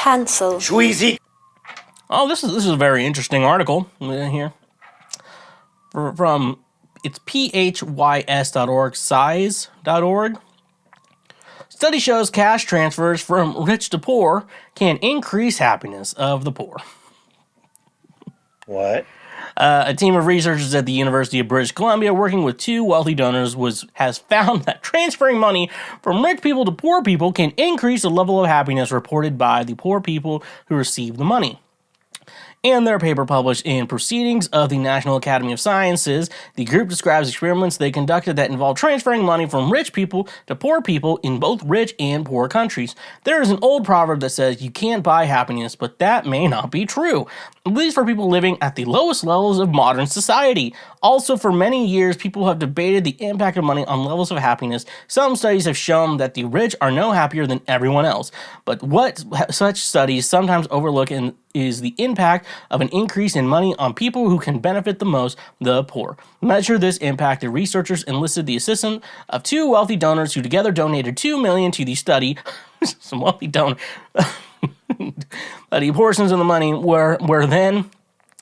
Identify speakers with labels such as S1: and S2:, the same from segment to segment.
S1: Cancel.
S2: Schweezy.
S3: Oh, this is a very interesting article here. From it's phys.org, size.org. Study shows cash transfers from rich to poor can increase happiness of the poor.
S2: What?
S3: A team of researchers at the University of British Columbia working with two wealthy donors has found that transferring money from rich people to poor people can increase the level of happiness reported by the poor people who receive the money. In their paper published in Proceedings of the National Academy of Sciences, the group describes experiments they conducted that involved transferring money from rich people to poor people in both rich and poor countries. There is an old proverb that says you can't buy happiness, but that may not be true, at least for people living at the lowest levels of modern society. Also, for many years, people have debated the impact of money on levels of happiness. Some studies have shown that the rich are no happier than everyone else, but what such studies sometimes overlook is the impact of an increase in money on people who can benefit the most, the poor. To measure this impact, the researchers enlisted the assistance of two wealthy donors who together donated $2 million to the study. Some wealthy donors. The portions of the money were then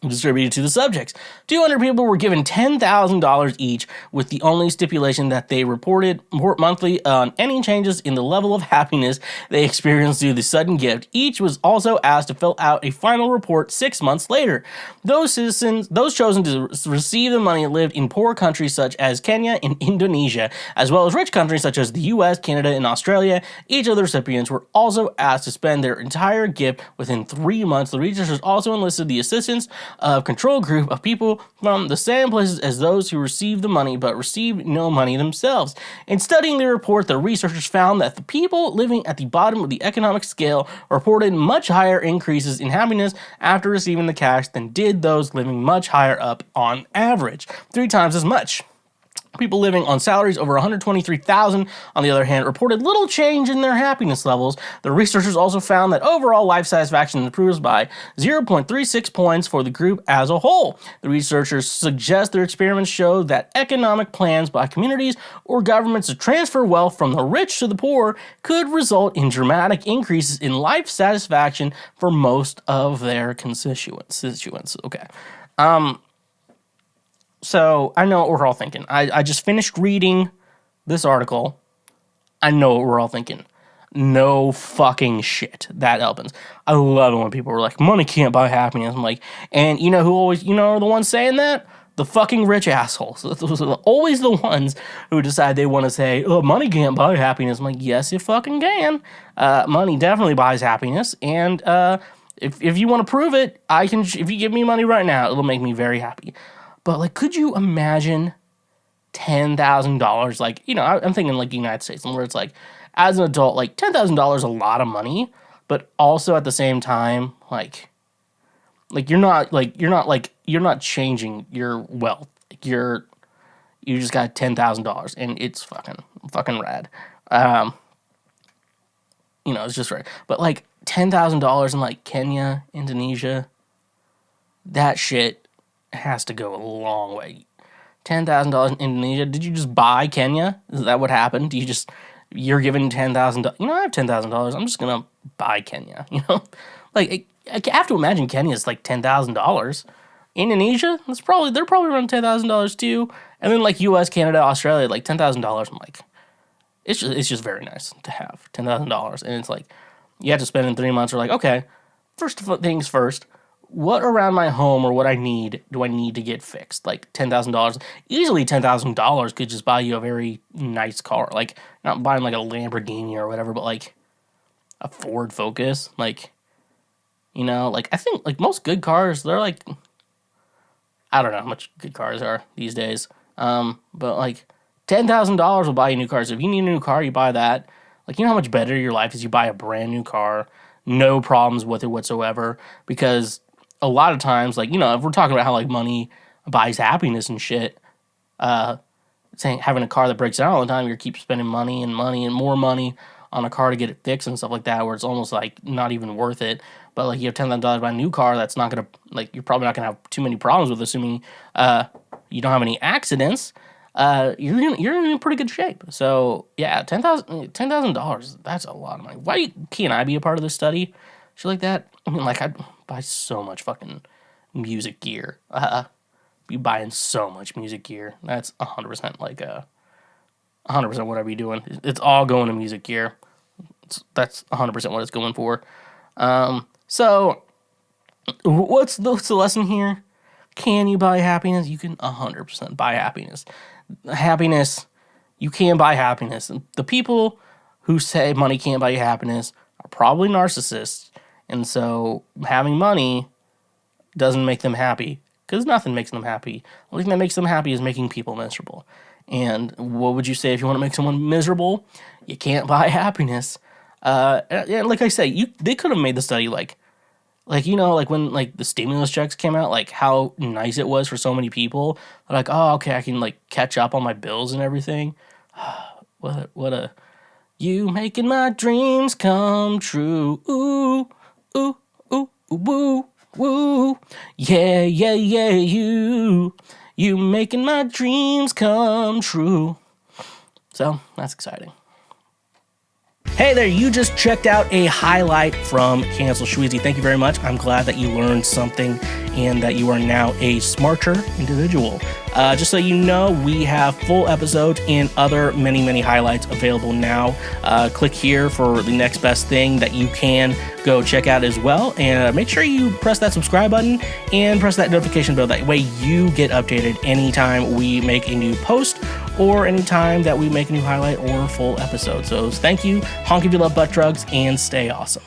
S3: distributed to the subjects. 200 people were given $10,000 each, with the only stipulation that they report monthly on any changes in the level of happiness they experienced through the sudden gift. Each was also asked to fill out a final report 6 months later. Those chosen to receive the money lived in poor countries such as Kenya and Indonesia, as well as rich countries such as the US, Canada, and Australia. Each of the recipients were also asked to spend their entire gift within 3 months. The researchers also enlisted the assistance of control group of people from the same places as those who received the money but received no money themselves. In studying the report, the researchers found that the people living at the bottom of the economic scale reported much higher increases in happiness after receiving the cash than did those living much higher up on average, 3 times as much. People living on salaries over $123,000, on the other hand, reported little change in their happiness levels. The researchers also found that overall life satisfaction improves by 0.36 points for the group as a whole. The researchers suggest their experiments show that economic plans by communities or governments to transfer wealth from the rich to the poor could result in dramatic increases in life satisfaction for most of their constituents. Okay. So, I know what we're all thinking. I just finished reading this article. I know what we're all thinking. No fucking shit. That happens. I love it when people are like, money can't buy happiness. I'm like, and you know who always, are the ones saying that? The fucking rich assholes. Those are always the ones who decide they want to say, oh, money can't buy happiness. I'm like, yes, it fucking can. Money definitely buys happiness. And if you want to prove it, I can. If you give me money right now, it'll make me very happy. But, like, could you imagine $10,000? Like, I'm thinking, like, the United States, where it's, like, as an adult, like, $10,000 is a lot of money, but also at the same time, you're not changing your wealth. Like, you just got $10,000, and it's fucking rad. It's just right. But, like, $10,000 in, like, Kenya, Indonesia, that shit has to go a long way. $10,000 in Indonesia. Did you just buy Kenya? Is that what happened? You're given $10,000? I have $10,000. I'm just gonna buy Kenya. Like I have to imagine Kenya is like $10,000. Indonesia, they're probably around $10,000 too. And then like U.S., Canada, Australia, like $10,000. I'm like, it's just very nice to have $10,000, and it's like you have to spend in 3 months. Or like, okay, first things first. What around my home or what I need do I need to get fixed? Like $10,000. Easily $10,000 could just buy you a very nice car. Like, not buying like a Lamborghini or whatever, but like a Ford Focus. Like, like I think like most good cars, they're like, I don't know how much good cars are these days. But like $10,000 will buy you a new car. So if you need a new car, you buy that. Like, how much better your life is? You buy a brand new car, no problems with it whatsoever, because a lot of times, like, if we're talking about how, like, money buys happiness and shit, saying having a car that breaks down all the time, you keep spending money and more money on a car to get it fixed and stuff like that, where it's almost, like, not even worth it. But, like, you have $10,000 to buy a new car that's not going to, like, you're probably not going to have too many problems with, assuming you don't have any accidents. You're in pretty good shape. So, yeah, $10,000, that's a lot of money. Why can't I be a part of this study? shit like that. I mean, like, I'd buy so much fucking music gear. Be buying so much music gear. That's 100% like 100% what I'd be doing. It's all going to music gear. That's 100% what it's going for. So what's the lesson here? Can you buy happiness? You can 100% buy happiness. Happiness, you can buy happiness. The people who say money can't buy you happiness are probably narcissists. And so having money doesn't make them happy, because nothing makes them happy. The only thing that makes them happy is making people miserable. And what would you say if you want to make someone miserable? You can't buy happiness. And like I say, they could have made the study like when like the stimulus checks came out, like how nice it was for so many people. They're like, oh, okay, I can like catch up on my bills and everything. What a you making my dreams come true. Ooh, ooh, ooh, woo, woo. Yeah, yeah, yeah, you making my dreams come true. So that's exciting. Hey there, you just checked out a highlight from Cancel Schweezy. Thank you very much. I'm glad that you learned something and that you are now a smarter individual. Just so you know, we have full episodes and other many highlights available now. Click here for the next best thing that you can go check out as well. And make sure you press that subscribe button and press that notification bell. That way you get updated anytime we make a new post or anytime that we make a new highlight or full episode. So thank you, honk if you love butt drugs, and stay awesome.